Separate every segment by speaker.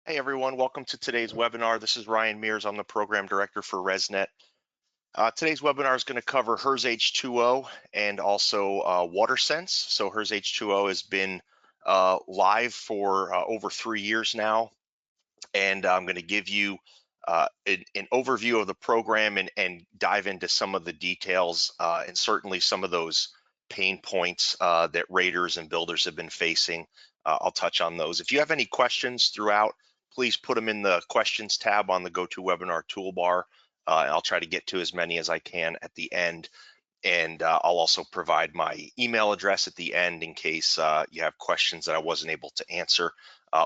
Speaker 1: Hey everyone, welcome to today's webinar. This is Ryan Mears. I'm the program director for RESNET. Today's webinar is going to cover HERSH2O and also WaterSense. So HERSH2O has been live for over 3 years now, and I'm going to give you an overview of the program and dive into some of the details and certainly some of those pain points that raters and builders have been facing. I'll touch on those. If you have any questions throughout, please put them in the questions tab on the GoToWebinar toolbar. And I'll try to get to as many as I can at the end. And I'll also provide my email address at the end in case you have questions that I wasn't able to answer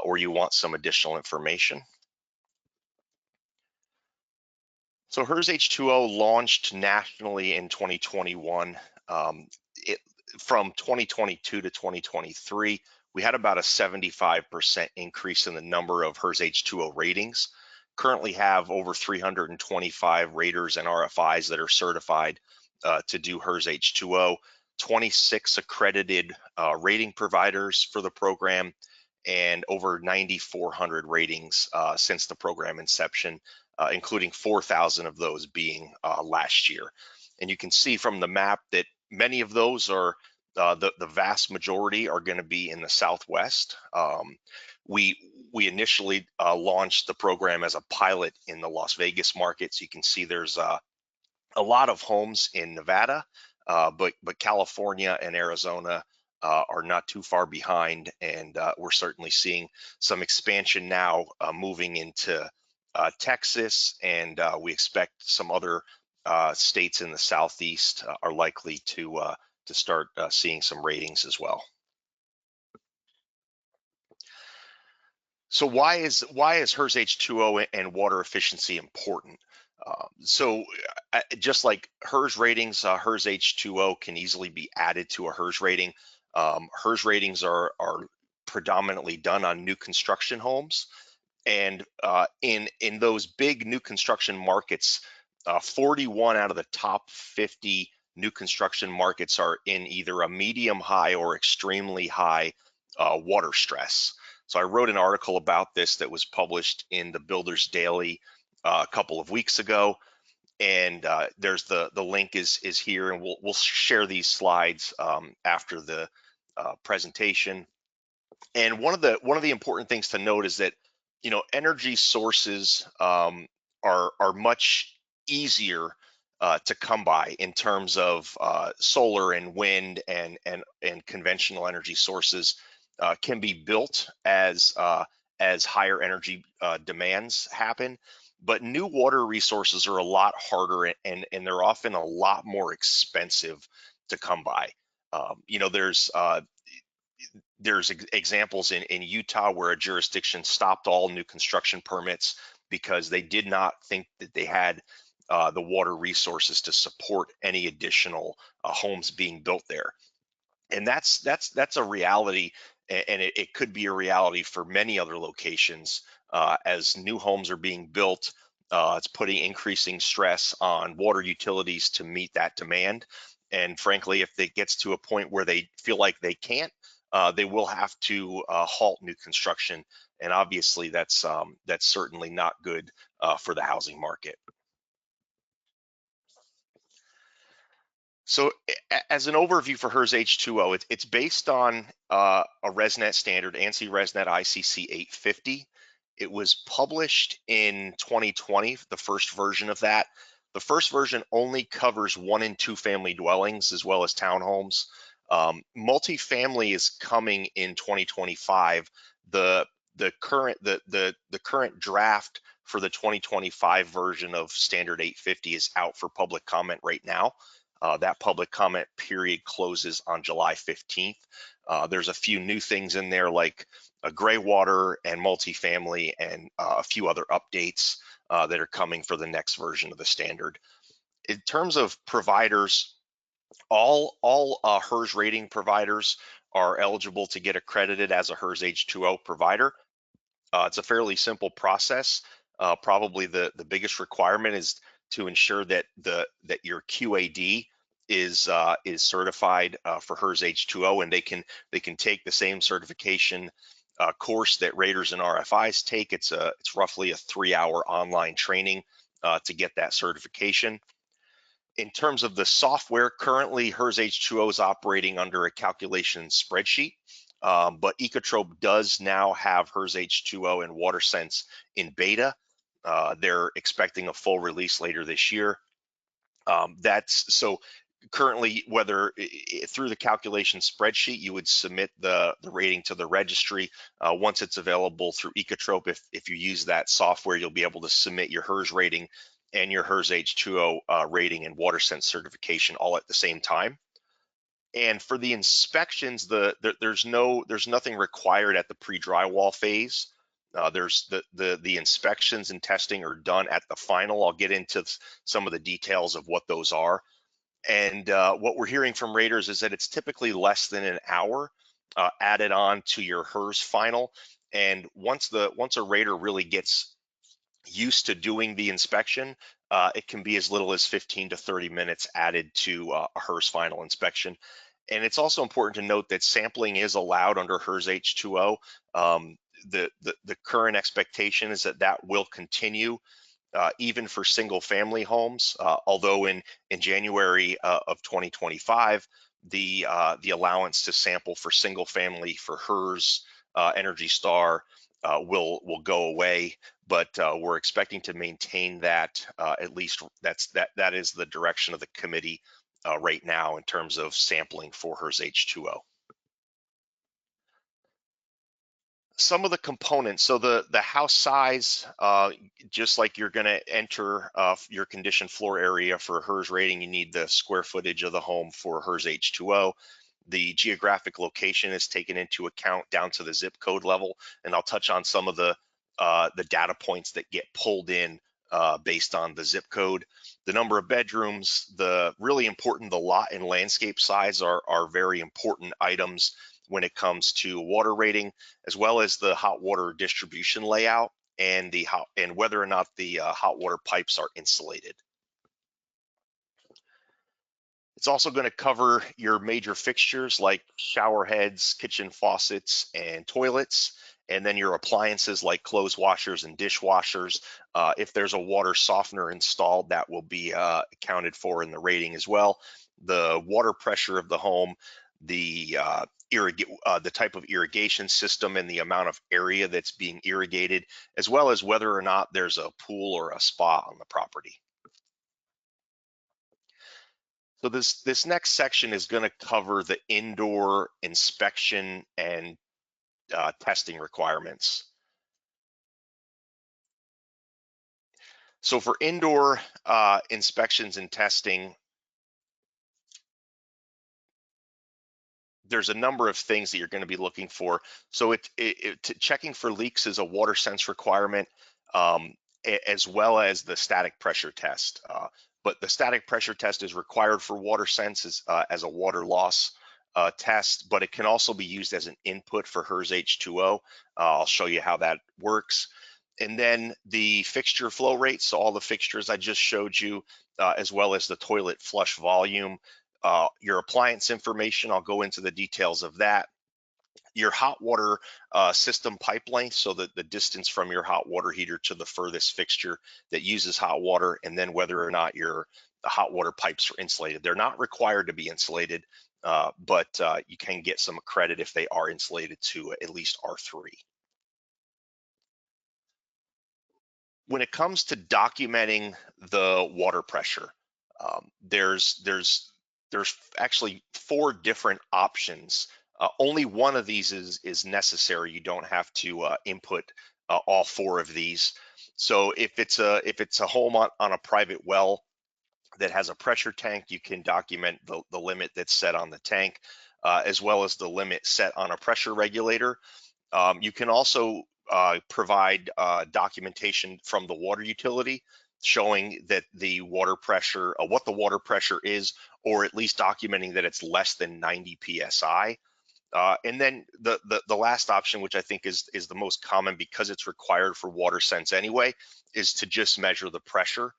Speaker 1: or you want some additional information. So HERSH2O launched nationally in 2021. From 2022 to 2023, we had about a 75% increase in the number of HERSH2O ratings. Currently have over 325 raters and RFIs that are certified to do HERSH2O, 26 accredited rating providers for the program, and over 9,400 ratings since the program inception, including 4,000 of those being last year. And you can see from the map that many of those are, the vast majority are going to be in the Southwest. We initially launched the program as a pilot in the Las Vegas market. So you can see there's a lot of homes in Nevada, but California and Arizona are not too far behind, and we're certainly seeing some expansion now moving into Texas, and we expect some other states in the Southeast are likely to start seeing some ratings as well. So why is HERSH2O and water efficiency important? So just like HERS ratings, HERSH2O can easily be added to a HERS rating. HERS ratings are predominantly done on new construction homes, and in those big new construction markets, 41 out of the top 50 new construction markets are in either a medium high or extremely high water stress. So I wrote an article about this that was published in the Builders Daily a couple of weeks ago, and there's the link is here, and we'll share these slides after the presentation. And one of the important things to note is that, you know, energy sources are much easier to come by in terms of solar and wind and conventional energy sources can be built as higher energy demands happen. But new water resources are a lot harder, and they're often a lot more expensive to come by. You know, there's examples in Utah where a jurisdiction stopped all new construction permits because they did not think that they had the water resources to support any additional homes being built there. And that's a reality, and it could be a reality for many other locations as new homes are being built. It's putting increasing stress on water utilities to meet that demand. And frankly, if it gets to a point where they feel like they can't, they will have to halt new construction, and obviously that's certainly not good for the housing market. So as an overview for HERSH2O, it's based on a RESNET standard, ANSI RESNET ICC 850. It was published in 2020, the first version of that. The first version only covers 1- and 2-family dwellings as well as townhomes. Multifamily is coming in 2025. The current draft for the 2025 version of Standard 850 is out for public comment right now. That public comment period closes on July 15th. There's a few new things in there like gray water and multifamily, and a few other updates that are coming for the next version of the standard. In terms of providers, all HERS rating providers are eligible to get accredited as a HERSH2O provider. It's a fairly simple process. Probably the biggest requirement is to ensure that your QAD is certified for HERSH2O, and they can take the same certification course that raters and RFIs take. It's roughly a 3-hour online training to get that certification. In terms of the software, currently HERS H2O is operating under a calculation spreadsheet, but Ecotrope does now have HERS H2O and WaterSense in beta. They're expecting a full release later this year. That's so currently, whether through the calculation spreadsheet, you would submit the rating to the registry. Once it's available through Ecotrope, if you use that software, you'll be able to submit your HERS rating and your HERS H2O rating and WaterSense certification all at the same time. And for the inspections, there's nothing required at the pre-drywall phase. There's the inspections and testing are done at the final. I'll get into some of the details of what those are. And what we're hearing from raters is that it's typically less than an hour added on to your HERS final. And once a rater really gets used to doing the inspection, it can be as little as 15 to 30 minutes added to a HERS final inspection. And it's also important to note that sampling is allowed under HERS H2O. The current expectation is that will continue even for single family homes, although in January of 2025, the allowance to sample for single family for HERS Energy Star will go away, but we're expecting to maintain that. At least that is the direction of the committee right now in terms of sampling for HERS H2O. Some of the components, so the house size, just like you're going to enter your conditioned floor area for HERS rating, you need the square footage of the home for HERS H2O. The geographic location is taken into account down to the zip code level, and I'll touch on some of the data points that get pulled in based on the zip code. The number of bedrooms, the lot and landscape size are very important items when it comes to water rating, as well as the hot water distribution layout and whether or not the hot water pipes are insulated. It's also going to cover your major fixtures like shower heads, kitchen faucets, and toilets, and then your appliances like clothes washers and dishwashers. If there's a water softener installed, that will be accounted for in the rating as well. The water pressure of the home, the type of irrigation system and the amount of area that's being irrigated, as well as whether or not there's a pool or a spa on the property. So this next section is going to cover the indoor inspection and testing requirements. So for indoor inspections and testing, there's a number of things that you're going to be looking for. So checking for leaks is a WaterSense requirement, as well as the static pressure test. But the static pressure test is required for WaterSense as a water loss test, but it can also be used as an input for HERS H2O. I'll show you how that works. And then the fixture flow rate, so all the fixtures I just showed you, as well as the toilet flush volume. Your appliance information, I'll go into the details of that. Your hot water system pipe length, so that the distance from your hot water heater to the furthest fixture that uses hot water, and then whether or not the hot water pipes are insulated. They're not required to be insulated, but you can get some credit if they are insulated to at least R3. When it comes to documenting the water pressure, there's actually 4 different options. Only one of these is necessary. You don't have to input all 4 of these. So if it's a home on a private well that has a pressure tank, you can document the limit that's set on the tank, as well as the limit set on a pressure regulator. You can also provide documentation from the water utility showing that the water pressure, what the water pressure is, or at least documenting that it's less than 90 psi. And then the last option, which I think is the most common because it's required for WaterSense anyway, is to just measure the pressure.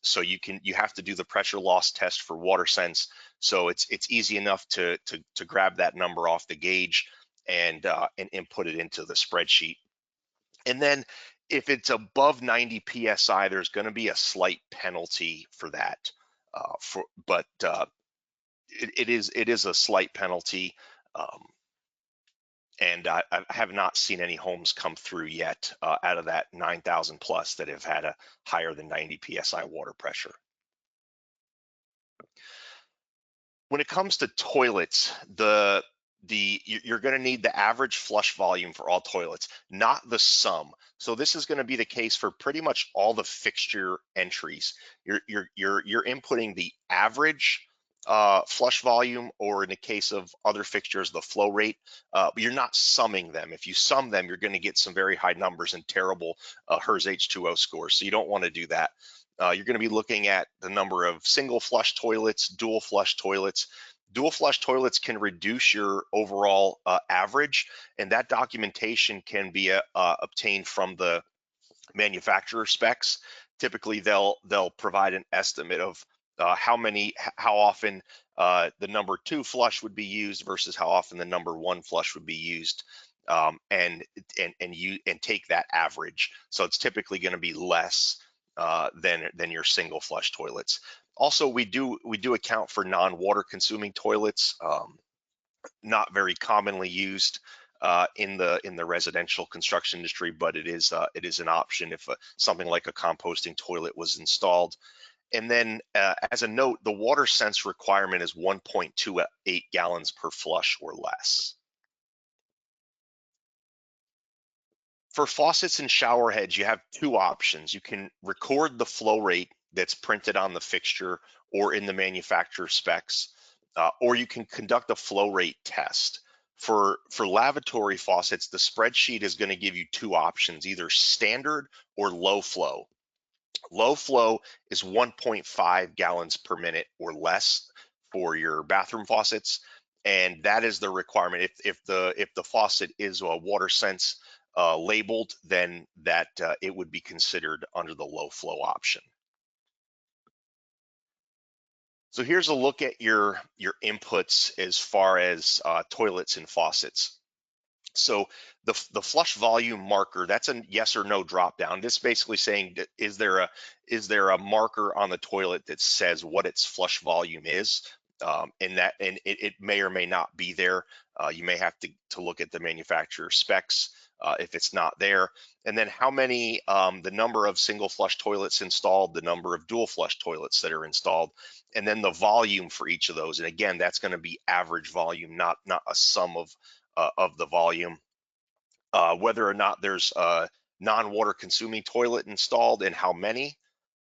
Speaker 1: So you have to do the pressure loss test for WaterSense. So it's easy enough to grab that number off the gauge and input it into the spreadsheet. And then if it's above 90 psi, there's going to be a slight penalty for that. It is a slight penalty, and I have not seen any homes come through yet out of that 9,000 plus that have had a higher than 90 psi water pressure. When it comes to toilets, you're going to need the average flush volume for all toilets, not the sum. So this is going to be the case for pretty much all the fixture entries. You're inputting the average flush volume, or in the case of other fixtures, the flow rate. But you're not summing them. If you sum them, you're going to get some very high numbers and terrible HERS H2O scores. So you don't want to do that. You're going to be looking at the number of single flush toilets, dual flush toilets. Dual flush toilets can reduce your overall average, and that documentation can be obtained from the manufacturer specs. Typically, they'll provide an estimate of how often the number 2 flush would be used versus how often the number 1 flush would be used, and take that average. So it's typically going to be less than your single flush toilets. Also, we do account for non-water consuming toilets, not very commonly used in the residential construction industry, but it is an option if something like a composting toilet was installed. And then as a note, the WaterSense requirement is 1.28 gallons per flush or less. For faucets and shower heads, you have 2 options. You can record the flow rate that's printed on the fixture or in the manufacturer specs, or you can conduct a flow rate test. For lavatory faucets, the spreadsheet is going to give you 2 options, either standard or low flow. Low flow is 1.5 gallons per minute or less for your bathroom faucets, and that is the requirement. If the faucet is a WaterSense labeled, then that it would be considered under the low flow option. So here's a look at your inputs as far as toilets and faucets. So the flush volume marker, that's a yes or no drop down. This is basically saying that is there a marker on the toilet that says what its flush volume is, and it may or may not be there. You may have to look at the manufacturer specs if it's not there. And then how many, the number of single flush toilets installed, the number of dual flush toilets that are installed, and then the volume for each of those. And again, that's going to be average volume, not a sum of the volume. Whether or not there's a non-water consuming toilet installed and how many.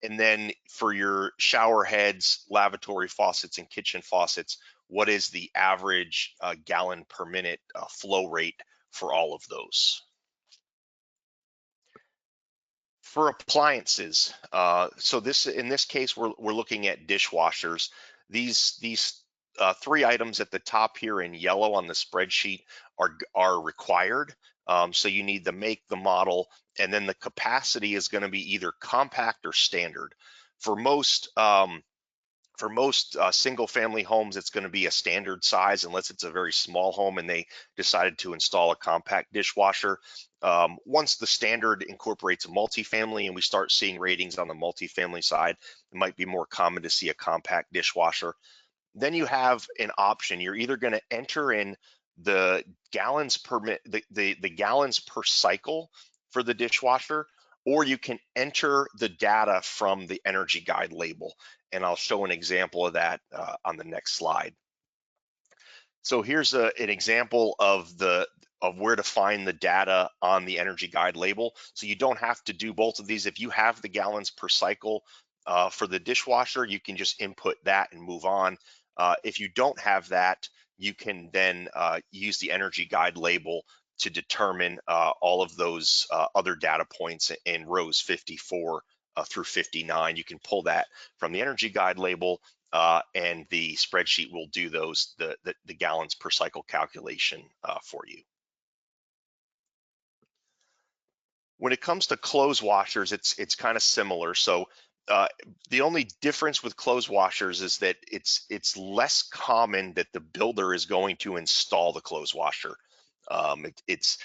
Speaker 1: And then for your shower heads, lavatory faucets, and kitchen faucets, what is the average gallon per minute flow rate for all of those? For appliances, so in this case, we're looking at dishwashers. These 3 items at the top here in yellow on the spreadsheet are required. So you need the make, the model, and then the capacity is going to be either compact or standard. For most single family homes, it's going to be a standard size unless it's a very small home and they decided to install a compact dishwasher. Once the standard incorporates a multifamily and we start seeing ratings on the multifamily side, it might be more common to see a compact dishwasher. Then you have an option. You're either going to enter in the gallons per the gallons per cycle for the dishwasher, or you can enter the data from the energy guide label. And I'll show an example of that on the next slide. So here's an example of where to find the data on the energy guide label. So you don't have to do both of these. If you have the gallons per cycle for the dishwasher, you can just input that and move on. If you don't have that, you can then use the energy guide label to determine all of those other data points in rows 54 through 59. You can pull that from the energy guide label, and the spreadsheet will do the gallons per cycle calculation for you. When it comes to clothes washers, it's kind of similar. So the only difference with clothes washers is that it's less common that the builder is going to install the clothes washer. It's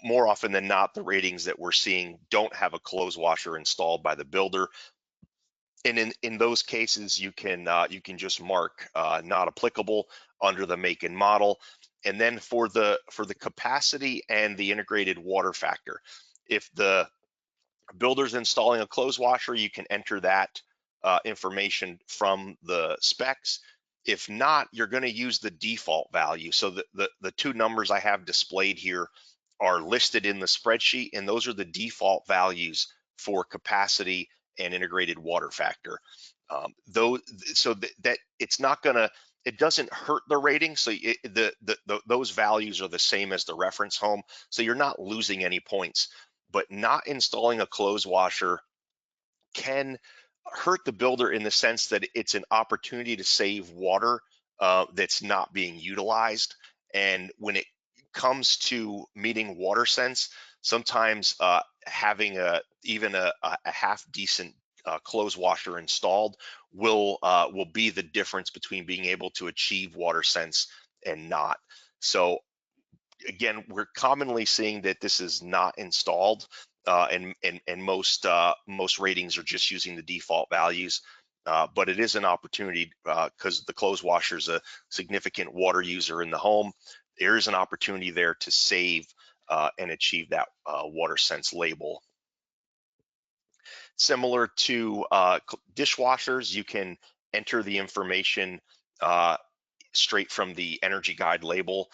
Speaker 1: more often than not, the ratings that we're seeing don't have a clothes washer installed by the builder, and in those cases, you can just mark not applicable under the make and model. And then for the capacity and the integrated water factor, if the builder's installing a clothes washer, you can enter that information from the specs. If not, you're going to use the default value. So the two numbers I have displayed here are listed in the spreadsheet, and those are the default values for capacity and integrated water factor. Those, so that it's not going to, it doesn't hurt the rating. So those values are the same as the reference home. So you're not losing any points. But not installing a clothes washer can hurt the builder in the sense that it's an opportunity to save water that's not being utilized. And when it comes to meeting WaterSense, sometimes having even a half decent clothes washer installed will be the difference between being able to achieve WaterSense and not. So again, we're commonly seeing that this is not installed, and most ratings are just using the default values. But it is an opportunity because the clothes washer is a significant water user in the home. There is an opportunity there to save and achieve that WaterSense label. Similar to dishwashers, you can enter the information straight from the energy guide label,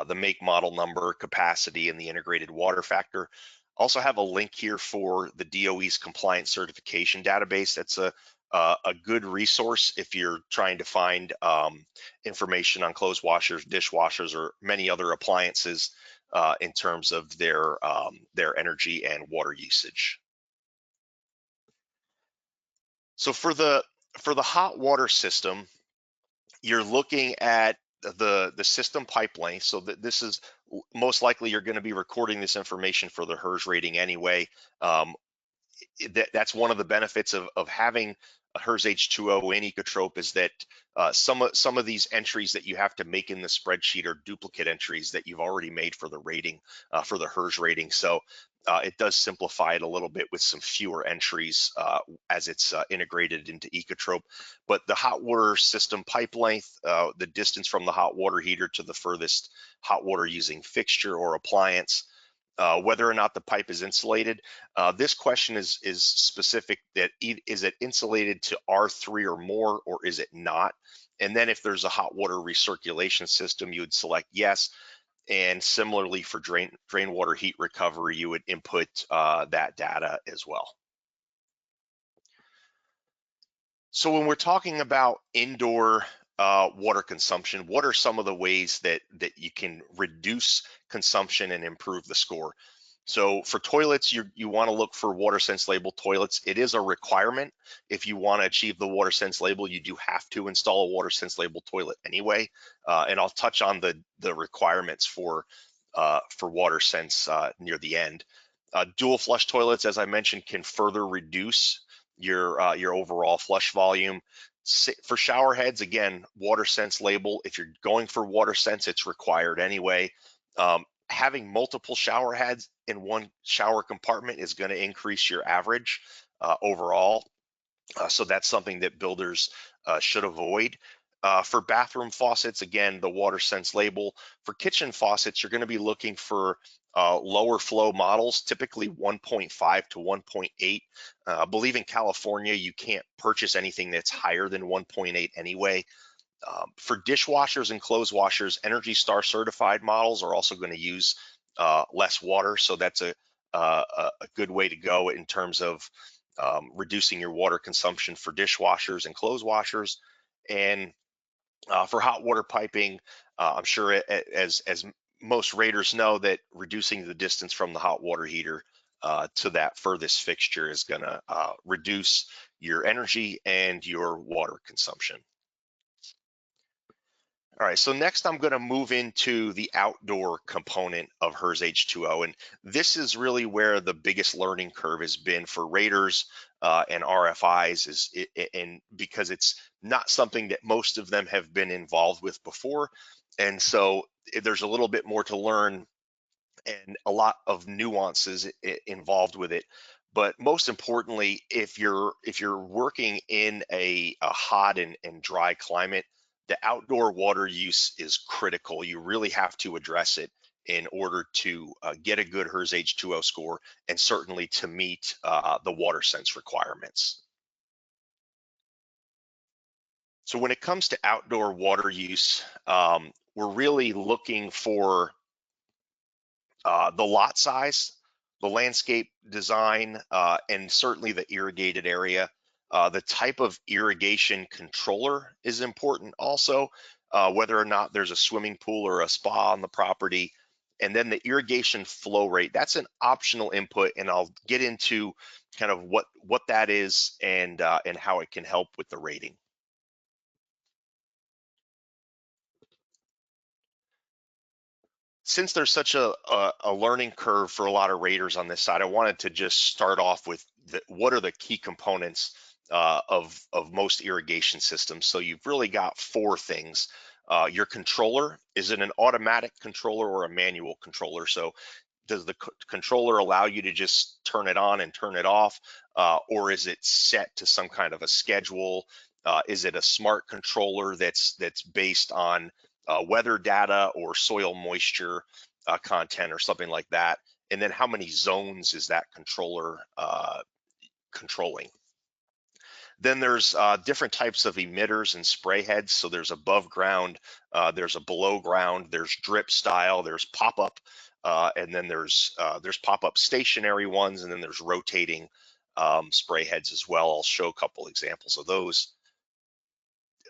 Speaker 1: the make, model number, capacity, and the integrated water factor. Also have a link here for the DOE's compliance certification database. That's a good resource if you're trying to find information on clothes washers, dishwashers, or many other appliances in terms of their energy and water usage. So for the hot water system, you're looking at the system pipe length. So that this is most likely you're going to be recording this information for the HERS rating anyway. That's one of the benefits of having a HERS H2O in Ecotrope is that some of these entries that you have to make in the spreadsheet are duplicate entries that you've already made for the rating, for the HERS rating. So it does simplify it a little bit with some fewer entries as it's integrated into Ecotrope. But the hot water system pipe length, the distance from the hot water heater to the furthest hot water using fixture or appliance, whether or not the pipe is insulated. This question is specific that is it insulated to R3 or more, or is it not? And then if there's a hot water recirculation system, you would select yes. And similarly for drain water heat recovery, you would input that data as well. So when we're talking about indoor water consumption, what are some of the ways that you can reduce consumption and improve the score? So for toilets, you want to look for WaterSense labeled toilets. It is a requirement. If you want to achieve the WaterSense label, you do have to install a WaterSense labeled toilet anyway. And I'll touch on the requirements for WaterSense near the end. Dual flush toilets, as I mentioned, can further reduce your overall flush volume. For shower heads, again, WaterSense label. If you're going for WaterSense, it's required anyway. Having multiple shower heads in one shower compartment is going to increase your average overall. So that's something that builders should avoid. For bathroom faucets, again, the WaterSense label. For kitchen faucets, you're going to be looking for lower flow models, typically 1.5 to 1.8. I believe in California, you can't purchase anything that's higher than 1.8 anyway. For dishwashers and clothes washers, Energy Star certified models are also going to use less water. So that's a good way to go in terms of reducing your water consumption for dishwashers and clothes washers. And for hot water piping, I'm sure as most raters know that reducing the distance from the hot water heater to that furthest fixture is going to reduce your energy and your water consumption. All right, so next I'm going to move into the outdoor component of HERS H2O, and this is really where the biggest learning curve has been for raters and RFIs, and because it's not something that most of them have been involved with before. And so there's a little bit more to learn and a lot of nuances involved with it. But most importantly, if you're working in a hot and dry climate, the outdoor water use is critical. You really have to address it in order to get a good HERS H2O score, and certainly to meet the WaterSense requirements. So when it comes to outdoor water use, we're really looking for the lot size, the landscape design, and certainly the irrigated area. The type of irrigation controller is important also, whether or not there's a swimming pool or a spa on the property. And then the irrigation flow rate, that's an optional input, and I'll get into kind of what that is and how it can help with the rating. Since there's such a learning curve for a lot of raters on this side, I wanted to just start off with what are the key components of most irrigation systems. So you've really got four things. Your controller, is it an automatic controller or a manual controller? So does the controller allow you to just turn it on and turn it off, or is it set to some kind of a schedule? Is it a smart controller that's based on weather data or soil moisture content or something like that? And then how many zones is that controller controlling? Then there's different types of emitters and spray heads. So there's above ground, there's a below ground, there's drip style, there's pop-up, and then there's pop-up stationary ones, and then there's rotating spray heads as well. I'll show a couple examples of those.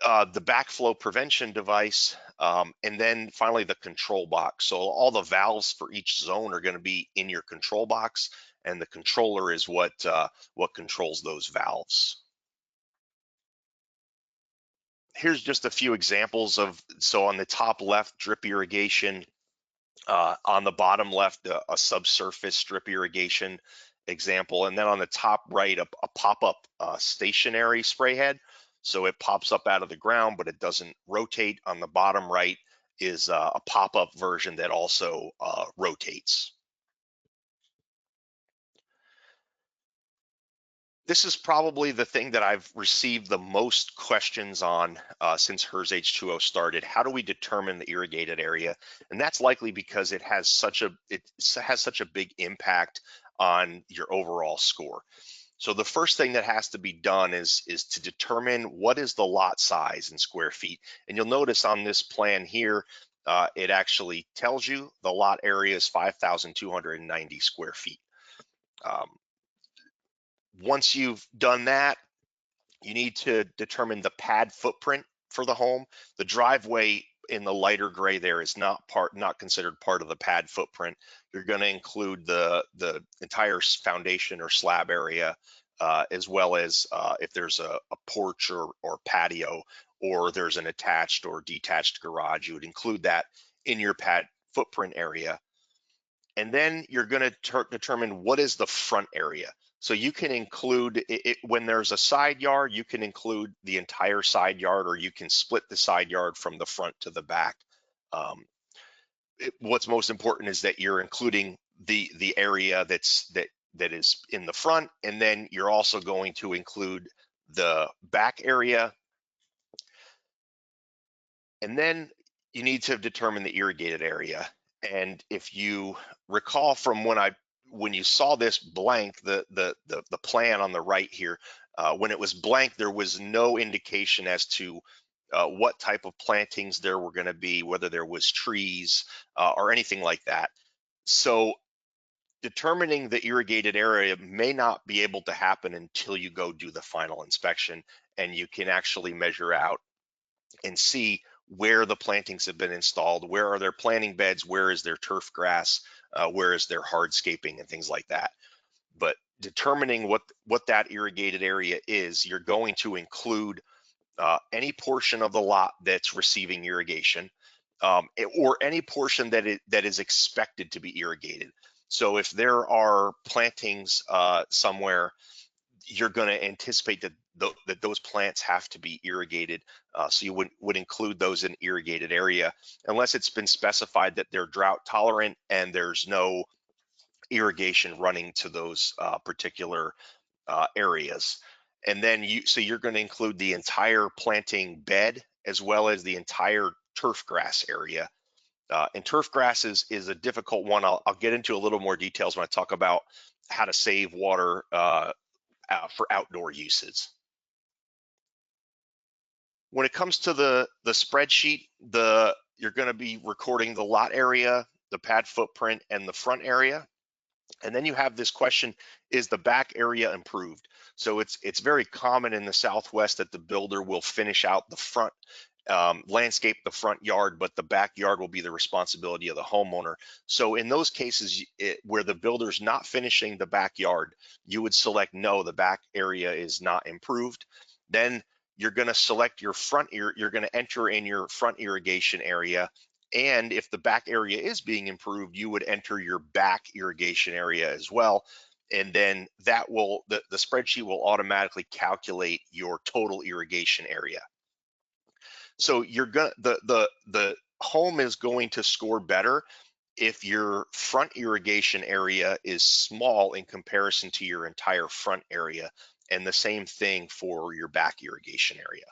Speaker 1: The backflow prevention device, and then finally the control box. So all the valves for each zone are going to be in your control box, and the controller is what controls those valves. Here's just a few examples of, so on the top left, drip irrigation, on the bottom left, a subsurface drip irrigation example, and then on the top right, a pop-up stationary spray head. So it pops up out of the ground, but it doesn't rotate. On the bottom right is a pop-up version that also rotates. This is probably the thing that I've received the most questions on since HERS H2O started. How do we determine the irrigated area? And that's likely because it has such a big impact on your overall score. So the first thing that has to be done is to determine what is the lot size in square feet. And you'll notice on this plan here, it actually tells you the lot area is 5,290 square feet. Once you've done that, you need to determine the pad footprint for the home. The driveway in the lighter gray there is not considered part of the pad footprint. You're going to include the entire foundation or slab area, as well as if there's a porch or patio, or there's an attached or detached garage, you would include that in your pad footprint area. And then you're going to determine what is the front area. So you can include it when there's a side yard, you can include the entire side yard, or you can split the side yard from the front to the back. What's most important is that you're including the area that is in the front, and then you're also going to include the back area. And then you need to determine the irrigated area. And if you recall from when you saw this blank, the plan on the right here, when it was blank, there was no indication as to what type of plantings there were going to be, whether there was trees or anything like that. So determining the irrigated area may not be able to happen until you go do the final inspection, and you can actually measure out and see where the plantings have been installed, where are their planting beds, where is their turf grass, where is their hardscaping and things like that. But determining what that irrigated area is, you're going to include any portion of the lot that's receiving irrigation, or any portion that is expected to be irrigated. So if there are plantings somewhere, you're going to anticipate that those plants have to be irrigated. So you would include those in irrigated area unless it's been specified that they're drought tolerant and there's no irrigation running to those particular areas. And then you're going to include the entire planting bed as well as the entire turf grass area. And turf grass is a difficult one. I'll get into a little more details when I talk about how to save water for outdoor uses. When it comes to the spreadsheet, you're going to be recording the lot area, the pad footprint, and the front area. And then you have this question, is the back area improved? So it's very common in the Southwest that the builder will finish out the front, landscape the front yard, but the backyard will be the responsibility of the homeowner. So in those cases where the builder's not finishing the backyard, you would select no, the back area is not improved. Then you're going to select your you're going to enter in your front irrigation area. And if the back area is being improved, you would enter your back irrigation area as well. And then that will, the spreadsheet will automatically calculate your total irrigation area. So you're going to, the home is going to score better if your front irrigation area is small in comparison to your entire front area. And the same thing for your back irrigation area.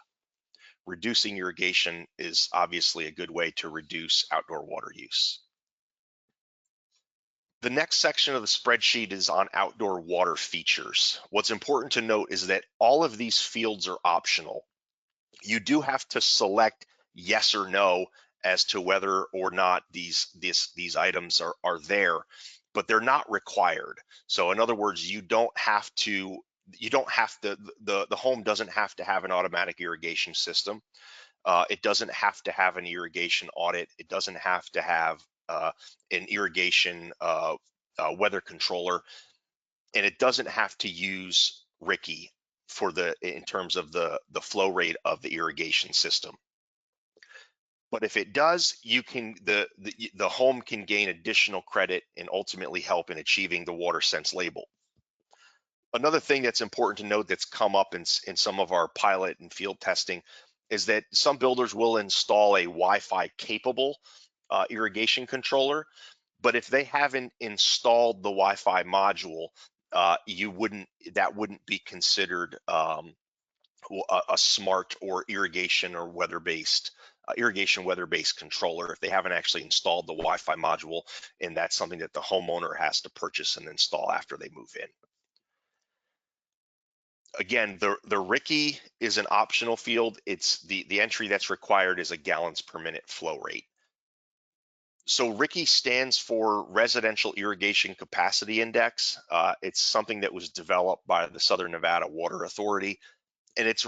Speaker 1: Reducing irrigation is obviously a good way to reduce outdoor water use. The next section of the spreadsheet is on outdoor water features. What's important to note is that all of these fields are optional. You do have to select yes or no as to whether or not these items are there, but they're not required. So in other words, the home doesn't have to have an automatic irrigation system. It doesn't have to have an irrigation audit. It doesn't have to have an irrigation weather controller, and it doesn't have to use RICE in terms of the flow rate of the irrigation system. But if it does, the home can gain additional credit and ultimately help in achieving the WaterSense label. Another thing that's important to note that's come up in some of our pilot and field testing is that some builders will install a Wi-Fi capable irrigation controller, but if they haven't installed the Wi-Fi module, that wouldn't be considered a smart or irrigation weather-based controller if they haven't actually installed the Wi-Fi module, and that's something that the homeowner has to purchase and install after they move in. Again, the RICE is an optional field. It's the entry that's required is a gallons per minute flow rate. So RICE stands for Residential Irrigation Capacity Index. It's something that was developed by the Southern Nevada Water Authority, and it's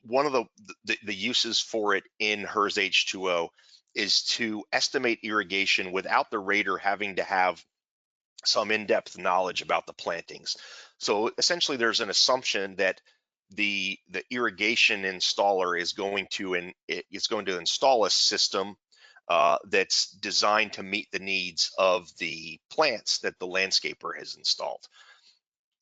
Speaker 1: one of the uses for it in HERSH2O is to estimate irrigation without the rater having to have some in-depth knowledge about the plantings. So essentially there's an assumption that the irrigation installer is going to install a system that's designed to meet the needs of the plants that the landscaper has installed.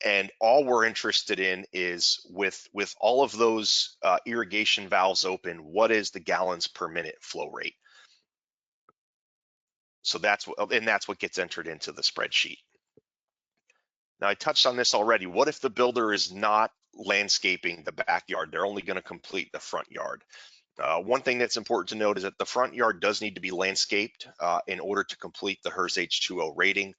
Speaker 1: And all we're interested in is with all of those irrigation valves open, what is the gallons per minute flow rate? So that's what gets entered into the spreadsheet. Now I touched on this already. What if the builder is not landscaping the backyard? They're only going to complete the front yard. One thing that's important to note is that the front yard does need to be landscaped in order to complete the HERSH2O rating.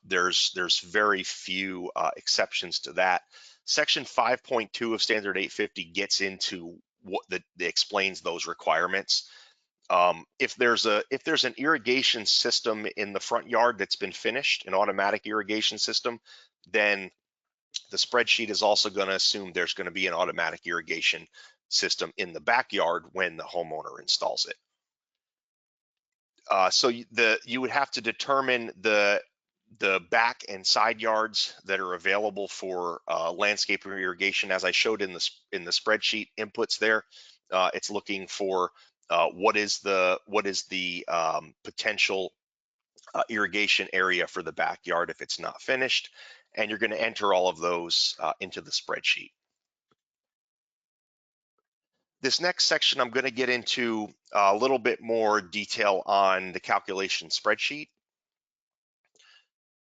Speaker 1: There's very few exceptions to that. Section 5.2 of Standard 850 gets into what explains those requirements. If there's an irrigation system in the front yard that's been finished, an automatic irrigation system, then the spreadsheet is also going to assume there's going to be an automatic irrigation system in the backyard when the homeowner installs it. So you would have to determine the back and side yards that are available for landscape irrigation. As I showed in the spreadsheet inputs there, it's looking for what is the potential irrigation area for the backyard if it's not finished, and you're going to enter all of those into the spreadsheet. This next section, I'm going to get into a little bit more detail on the calculation spreadsheet.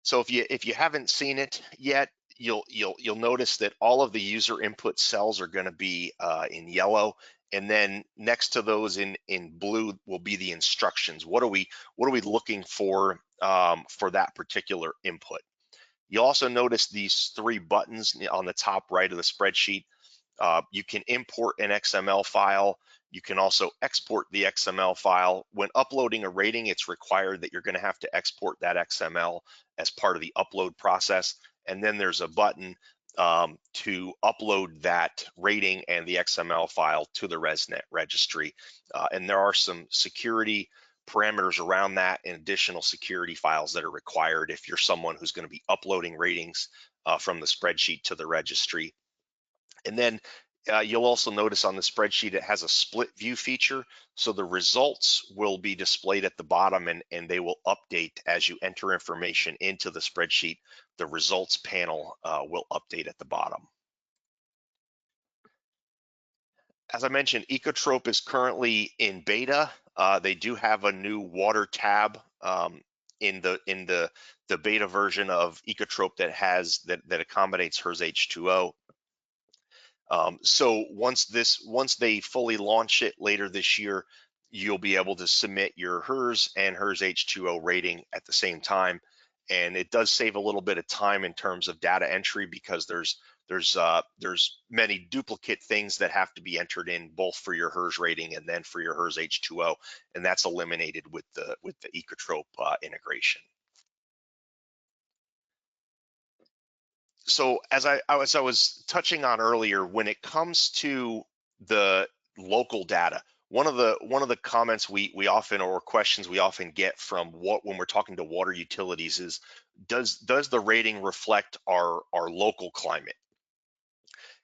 Speaker 1: So if you haven't seen it yet, you'll notice that all of the user input cells are going to be in yellow, and then next to those in blue will be the instructions. What are we looking for that particular input? You also notice these three buttons on the top right of the spreadsheet. You can import an XML file. You can also export the XML file. When uploading a rating, it's required that you're going to have to export that XML as part of the upload process. And then there's a button to upload that rating and the XML file to the RESNET registry. And there are some security parameters around that and additional security files that are required if you're someone who's going to be uploading ratings from the spreadsheet to the registry. And then you'll also notice on the spreadsheet it has a split view feature. So the results will be displayed at the bottom and they will update as you enter information into the spreadsheet. The results panel will update at the bottom. As I mentioned, Ecotrope is currently in beta. They do have a new water tab in the beta version of Ecotrope that accommodates HERSH2O. So once they fully launch it later this year, you'll be able to submit your HERS and HERSH2O rating at the same time. And it does save a little bit of time in terms of data entry because there's many duplicate things that have to be entered in both for your HERS rating and then for your HERSH2O, and that's eliminated with the Ecotrope integration. So as I was touching on earlier, when it comes to the local data, one of the comments we often, or questions we often get from when we're talking to water utilities is, does the rating reflect our local climate?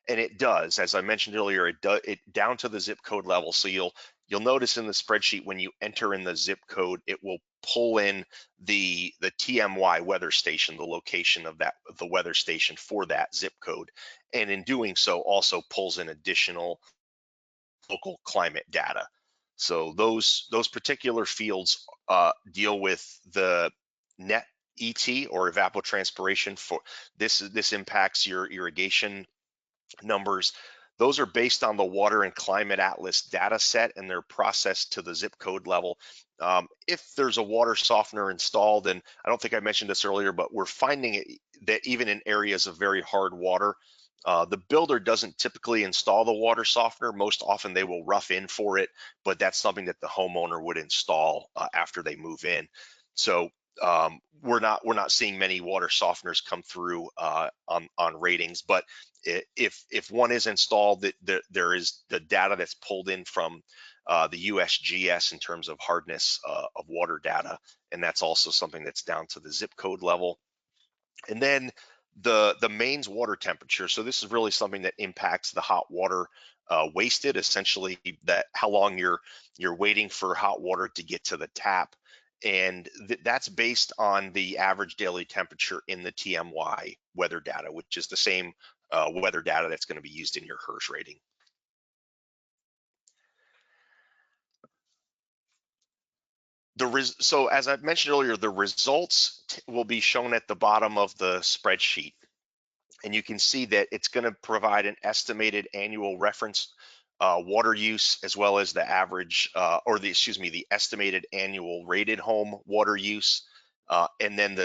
Speaker 1: And it does. As I mentioned earlier, it down to the zip code level. So you'll notice in the spreadsheet when you enter in the zip code, it will pull in the TMY weather station, the location of the weather station for that zip code, and in doing so also pulls in additional local climate data. So those particular fields deal with the net ET, or evapotranspiration. For this impacts your irrigation numbers. Those are based on the Water and Climate Atlas data set, and they're processed to the zip code level. If there's a water softener installed, and I don't think I mentioned this earlier, but we're finding that even in areas of very hard water, the builder doesn't typically install the water softener. Most often they will rough in for it, but that's something that the homeowner would install after they move in. So we're not seeing many water softeners come through on ratings, but if one is installed, there is the data that's pulled in from the USGS in terms of hardness of water data, and that's also something that's down to the zip code level. And then the mains water temperature. So this is really something that impacts the hot water wasted, essentially that how long you're waiting for hot water to get to the tap. And that's based on the average daily temperature in the TMY weather data, which is the same weather data that's going to be used in your HERS rating. So as I mentioned earlier, the results will be shown at the bottom of the spreadsheet. And you can see that it's going to provide an estimated annual reference water use, as well as the average, the estimated annual rated home water use, and then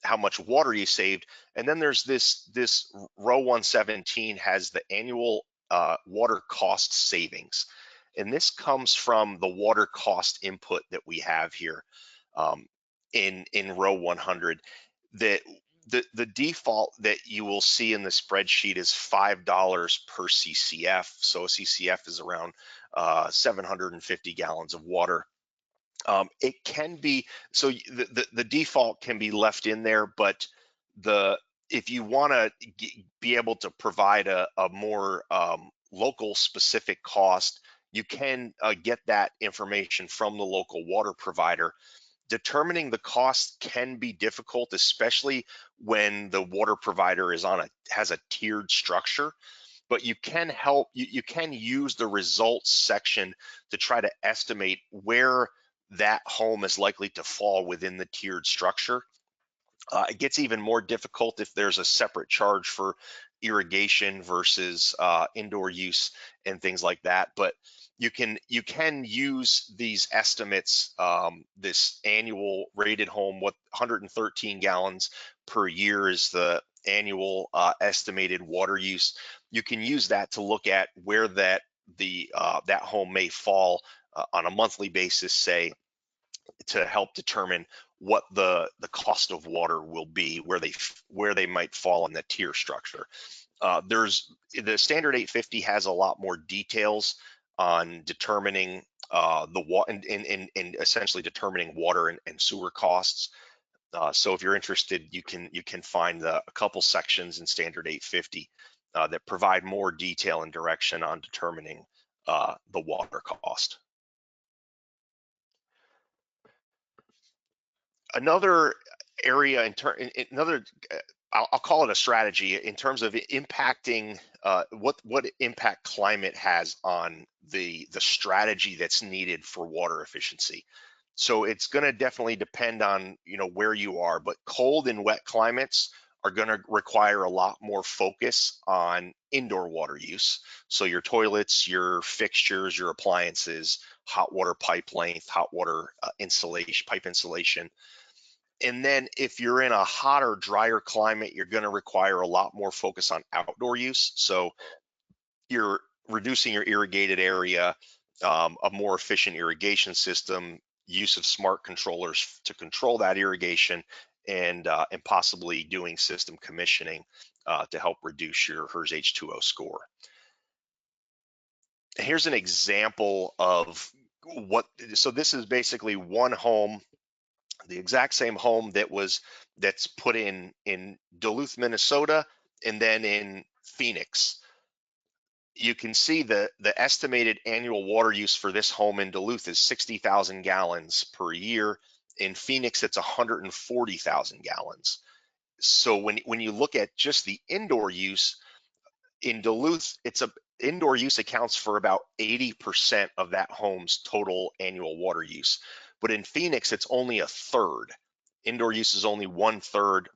Speaker 1: how much water you saved. And then there's this row 117 has the annual water cost savings. And this comes from the water cost input that we have here in row 100. That the default that you will see in the spreadsheet is $5 per CCF. So a CCF is around 750 gallons of water. It can be, so the default can be left in there, but if you want to be able to provide a more local specific cost, you can get that information from the local water provider. Determining the cost can be difficult, especially when the water provider has a tiered structure. but you can help, you can use the results section to try to estimate where that home is likely to fall within the tiered structure. It gets even more difficult if there's a separate charge for irrigation versus indoor use and things like that. But you can use these estimates, this annual rated home, what 113 gallons per year is the annual estimated water use. You can use that to look at where that home may fall on a monthly basis, say, to help determine what the cost of water will be, where they might fall in the tier structure. There's the standard 850 has a lot more details on determining the water and essentially determining water and sewer costs. So if you're interested, you can find a couple sections in standard 850 that provide more detail and direction on determining the water cost. Another area I'll call it a strategy in terms of impacting what impact climate has on the strategy that's needed for water efficiency. So it's going to definitely depend on where you are, but cold and wet climates are going to require a lot more focus on indoor water use. So your toilets, your fixtures, your appliances, hot water pipe length, hot water insulation, pipe insulation. And then if you're in a hotter, drier climate, you're going to require a lot more focus on outdoor use. So you're reducing your irrigated area, a more efficient irrigation system, use of smart controllers to control that irrigation, and possibly doing system commissioning to help reduce your HERS H2O score. Here's an example of so this is basically one home, the exact same home that's put in Duluth, Minnesota, and then in Phoenix. You can see the estimated annual water use for this home in Duluth is 60,000 gallons per year. In Phoenix, it's 140,000 gallons. So when you look at just the indoor use in Duluth, indoor use accounts for about 80% of that home's total annual water use. But in Phoenix, it's only a third. Indoor use is only 1/3,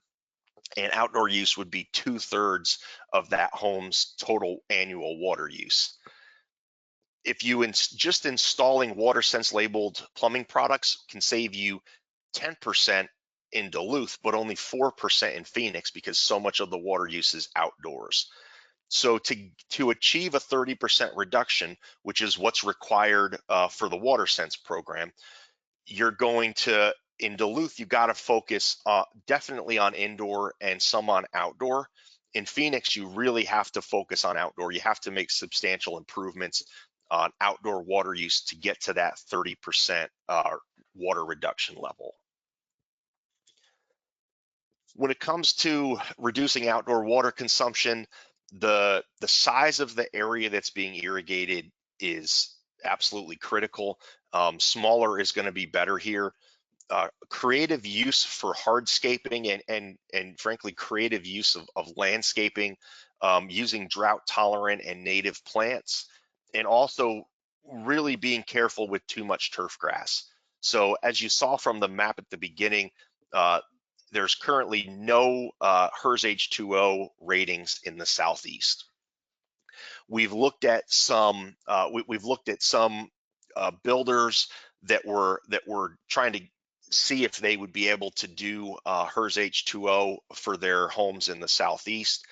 Speaker 1: and outdoor use would be 2/3 of that home's total annual water use. If you just installing WaterSense labeled plumbing products can save you 10% in Duluth, but only 4% in Phoenix because so much of the water use is outdoors. So to achieve a 30% reduction, which is what's required for the WaterSense program, you're going to, in Duluth, you got to focus definitely on indoor and some on outdoor. In Phoenix, you really have to focus on outdoor. You have to make substantial improvements on outdoor water use to get to that 30% water reduction level. When it comes to reducing outdoor water consumption, the size of the area that's being irrigated is absolutely critical. Smaller is going to be better here. Creative use for hardscaping and frankly creative use of landscaping, using drought tolerant and native plants, and also really being careful with too much turf grass. So as you saw from the map at the beginning, there's currently no HERS H2O ratings in the Southeast. We've looked at some builders that were trying to see if they would be able to do HERS H2O for their homes in the Southeast,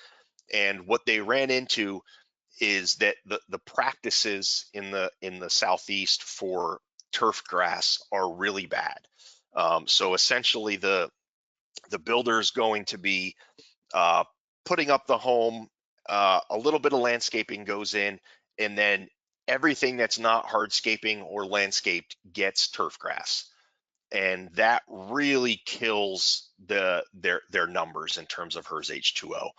Speaker 1: and what they ran into is that the practices in the Southeast for turf grass are really bad. So essentially, the builder is going to be putting up the home, a little bit of landscaping goes in, and then everything that's not hardscaping or landscaped gets turf grass, and that really kills their numbers in terms of HERS H2O.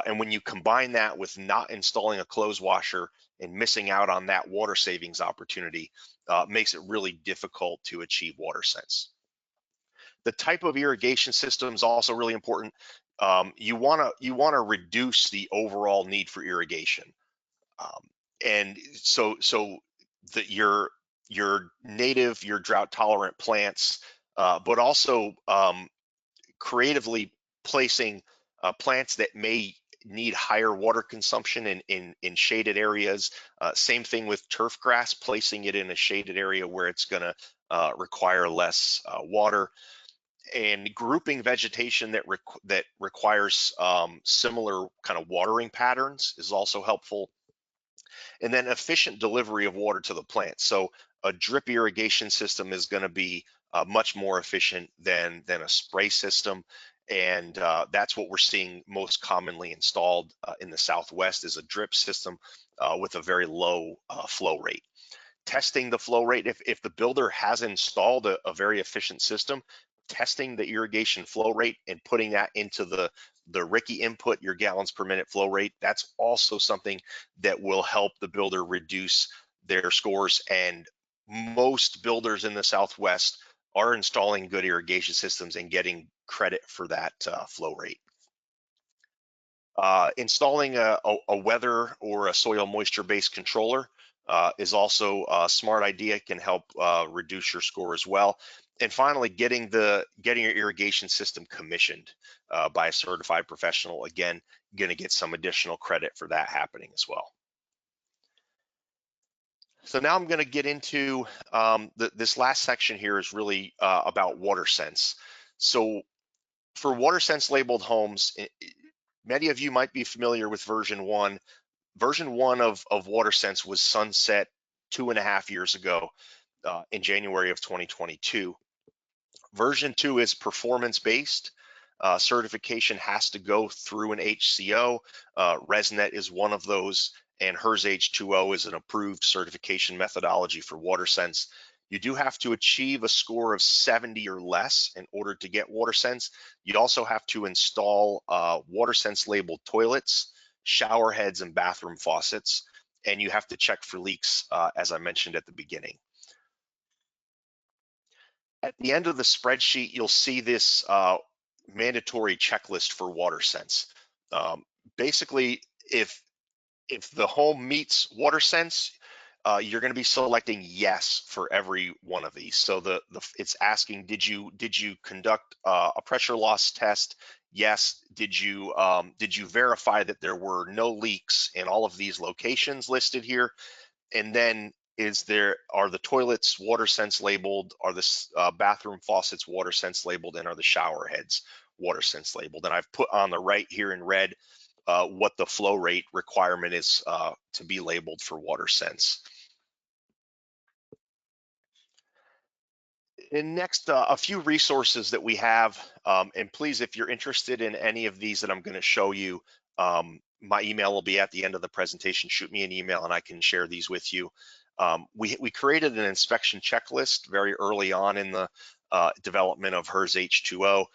Speaker 1: And when you combine that with not installing a clothes washer and missing out on that water savings opportunity, makes it really difficult to achieve WaterSense. The type of irrigation system is also really important. you want to reduce the overall need for irrigation. And so that your native, your drought tolerant plants, but also creatively placing plants that may need higher water consumption in shaded areas. Same thing with turf grass, placing it in a shaded area where it's going to require less water. And grouping vegetation that requires similar kind of watering patterns is also helpful. And then efficient delivery of water to the plant. So a drip irrigation system is going to be much more efficient than a spray system. And that's what we're seeing most commonly installed in the Southwest, is a drip system with a very low flow rate. Testing the flow rate, if the builder has installed a very efficient system, testing the irrigation flow rate and putting that into the RICKI input, your gallons per minute flow rate, that's also something that will help the builder reduce their scores. And most builders in the Southwest are installing good irrigation systems and getting credit for that flow rate. Installing a weather or a soil moisture based controller is also a smart idea, can help reduce your score as well. And finally, getting your irrigation system commissioned by a certified professional, again, going to get some additional credit for that happening as well. So now I'm going to get into this last section here is really about WaterSense. So for WaterSense labeled homes, many of you might be familiar with version 1. Version 1 of WaterSense was sunset 2.5 years ago in January of 2022. Version 2 is performance-based. Certification has to go through an HCO. RESNET is one of those, and HERSH2O is an approved certification methodology for WaterSense. You do have to achieve a score of 70 or less in order to get WaterSense. You also have to install WaterSense labeled toilets, shower heads, and bathroom faucets, and you have to check for leaks, as I mentioned at the beginning. At the end of the spreadsheet, you'll see this mandatory checklist for WaterSense. Basically, if the home meets WaterSense, you're going to be selecting yes for every one of these. So it's asking, did you conduct a pressure loss test? Yes. Did you verify that there were no leaks in all of these locations listed here? And then are the toilets WaterSense labeled? Are the bathroom faucets WaterSense labeled? And are the shower heads WaterSense labeled? And I've put on the right here in red what the flow rate requirement is to be labeled for WaterSense. And next, a few resources that we have, and please, if you're interested in any of these that I'm going to show you, my email will be at the end of the presentation. Shoot me an email and I can share these with you. We created an inspection checklist very early on in the development of HERSH2O.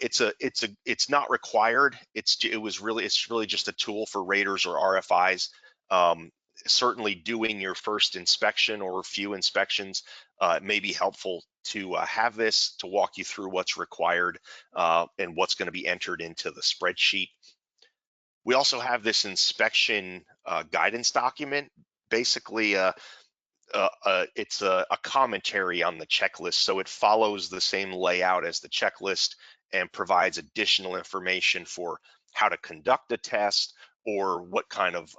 Speaker 1: It's not required. It's really just a tool for raters or RFIs. Certainly doing your first inspection or a few inspections may be helpful to have this to walk you through what's required and what's going to be entered into the spreadsheet. We also have this inspection guidance document. Basically, it's a commentary on the checklist, so it follows the same layout as the checklist and provides additional information for how to conduct a test or what kind of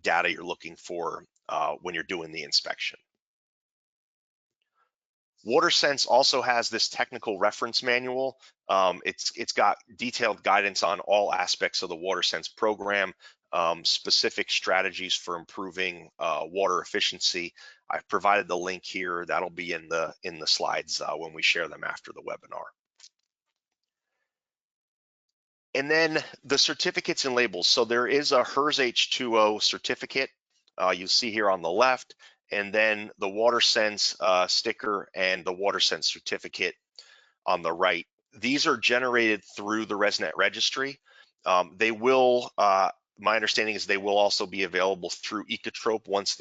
Speaker 1: data you're looking for when you're doing the inspection. WaterSense also has this technical reference manual. It's got detailed guidance on all aspects of the WaterSense program, specific strategies for improving water efficiency. I've provided the link here. That'll be in the slides when we share them after the webinar. And then the certificates and labels. So there is a HERSH2O certificate you see here on the left, and then the WaterSense sticker and the WaterSense certificate on the right. These are generated through the RESNET registry. They will, my understanding is they will also be available through Ecotrope once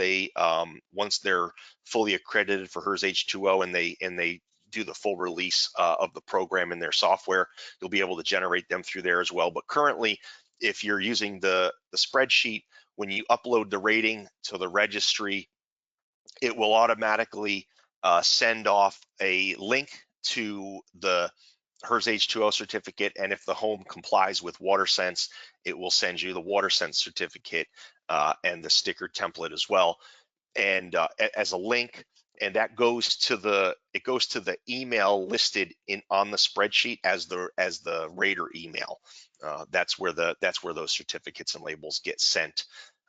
Speaker 1: they're fully accredited for HERSH2O and they do the full release of the program in their software, you'll be able to generate them through there as well. But currently, if you're using the spreadsheet, when you upload the rating to the registry, it will automatically send off a link to the HERS H2O certificate, and if the home complies with WaterSense, it will send you the WaterSense certificate and the sticker template as well, and as a link, and that goes to the email listed on the spreadsheet as the rater email. That's where those certificates and labels get sent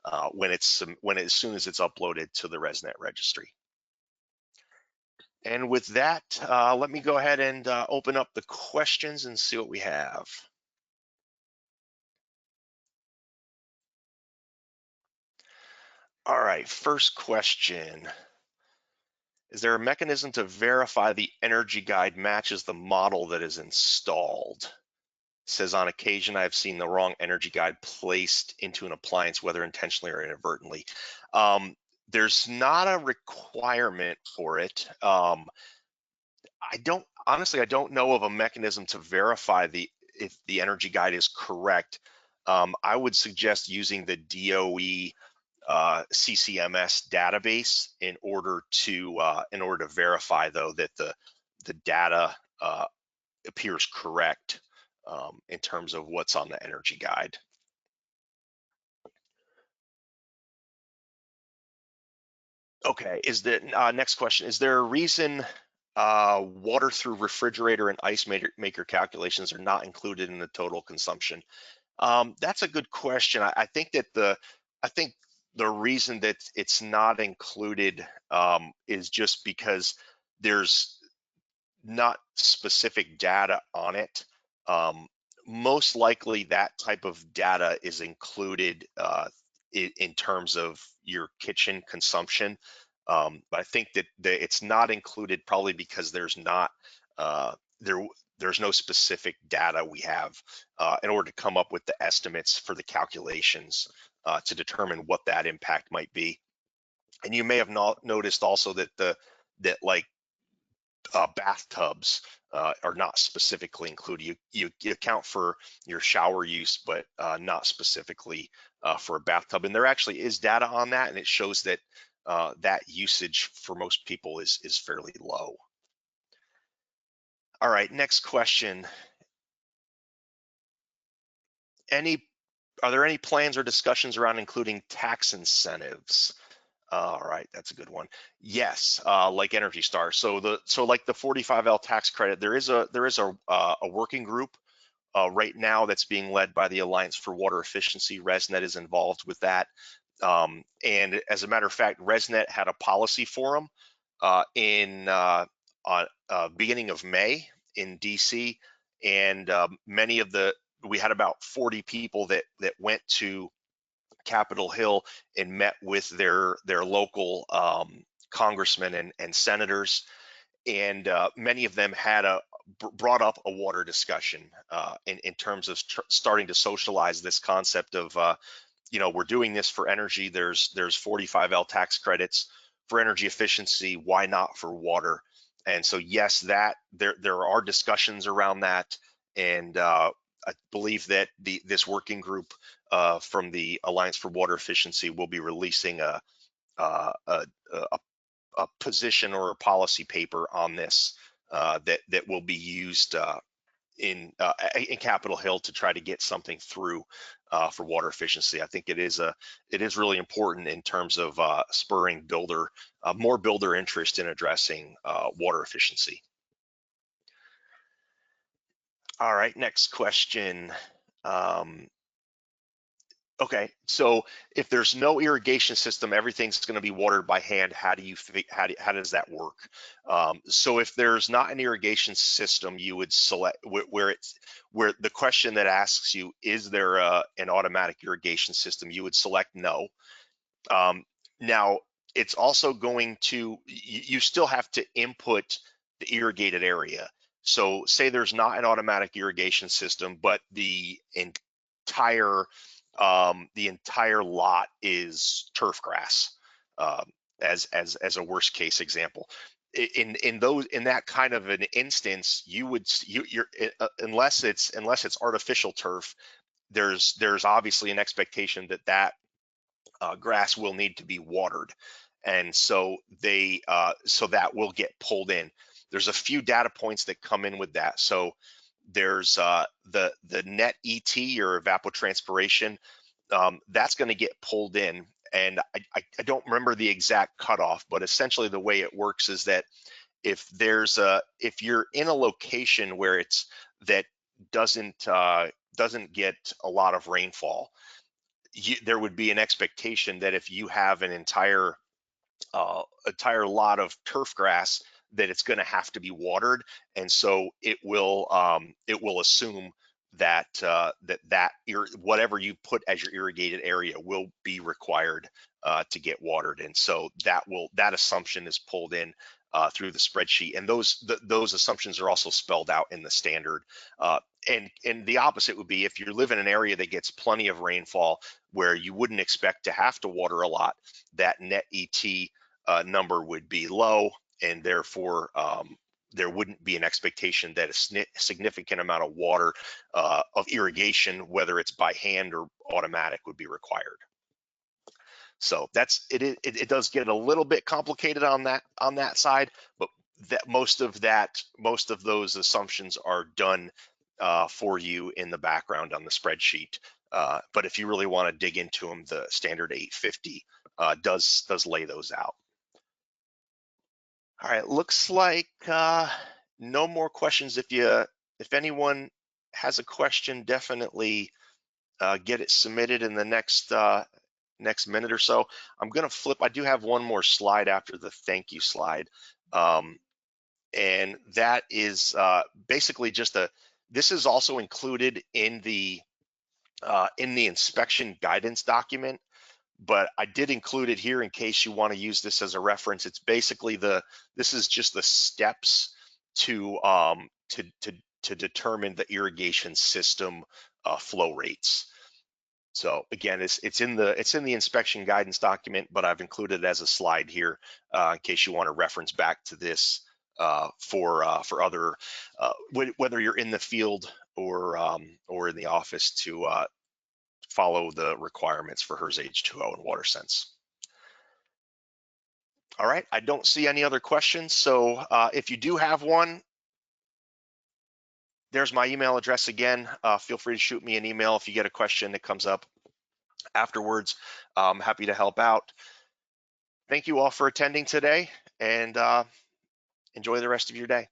Speaker 1: as soon as it's uploaded to the RESNET registry. And with that, let me go ahead and open up the questions and see what we have. All right, first question. Is there a mechanism to verify the energy guide matches the model that is installed? It says, on occasion, I've seen the wrong energy guide placed into an appliance, whether intentionally or inadvertently. There's not a requirement for it. I don't know of a mechanism to verify if the energy guide is correct. I would suggest using the DOE CCMS database in order to verify, though, that the data appears correct in terms of what's on the energy guide. Okay, next question, is there a reason water through refrigerator and ice maker calculations are not included in the total consumption? That's a good question. I think the reason that it's not included is just because there's not specific data on it. Most likely that type of data is included in terms of your kitchen consumption. But I think that it's not included probably because there's no specific data we have in order to come up with the estimates for the calculations to determine what that impact might be. And you may have noticed also that bathtubs are not specifically included. You account for your shower use, but not specifically for a bathtub. And there actually is data on that, and it shows that that usage for most people is fairly low. All right, next question. Are there any plans or discussions around including tax incentives? All right, that's a good one. Yes, like Energy Star. So like the 45L tax credit, there is a working group right now that's being led by the Alliance for Water Efficiency. RESNET is involved with that. And as a matter of fact, RESNET had a policy forum in beginning of May in DC, and we had about 40 people that went to Capitol Hill and met with their local congressmen and senators, and many of them had brought up a water discussion in terms of starting to socialize this concept of we're doing this for energy. There's 45L tax credits for energy efficiency. Why not for water? And so yes, that there are discussions around that, and I believe that this working group from the Alliance for Water Efficiency will be releasing a position or a policy paper on this that will be used in Capitol Hill to try to get something through for water efficiency. I think it is really important in terms of spurring more builder interest in addressing water efficiency. All right, next question. Okay, so if there's no irrigation system, everything's going to be watered by hand. How does that work? So if there's not an irrigation system, you would select where the question that asks you, is there an automatic irrigation system? You would select no. Now it's also going to, you still have to input the irrigated area. So say there's not an automatic irrigation system, but the entire lot is turf grass, as a worst case example. in that kind of an instance, you're unless it's artificial turf, there's obviously an expectation that grass will need to be watered, and so so that will get pulled in. There's a few data points that come in with that. So there's the net ET, or evapotranspiration, that's going to get pulled in, and I don't remember the exact cutoff, but essentially the way it works is that if you're in a location where that doesn't get a lot of rainfall, there would be an expectation that if you have an entire lot of turf grass, that it's going to have to be watered, and so it will assume that whatever you put as your irrigated area will be required to get watered, and so that assumption is pulled in through the spreadsheet, and those assumptions are also spelled out in the standard. And the opposite would be if you live in an area that gets plenty of rainfall, where you wouldn't expect to have to water a lot, that net ET number would be low, and therefore there wouldn't be an expectation that a significant amount of water of irrigation, whether it's by hand or automatic, would be required. So it does get a little bit complicated on that side, but most of those assumptions are done for you in the background on the spreadsheet. But if you really want to dig into them, the standard 850 does lay those out. All right, looks like no more questions. If anyone has a question, definitely get it submitted in the next minute or so. I'm gonna flip. I do have one more slide after the thank you slide, and that is basically just this is also included in the inspection guidance document, but I did include it here in case you want to use this as a reference. It's basically this is just the steps to determine the irrigation system flow rates. So again, it's in the inspection guidance document, but I've included it as a slide here in case you want to reference back to this for other whether you're in the field or in the office to follow the requirements for HERSH2O and WaterSense. All right, I don't see any other questions. So if you do have one, there's my email address again. Feel free to shoot me an email if you get a question that comes up afterwards. I'm happy to help out. Thank you all for attending today, and enjoy the rest of your day.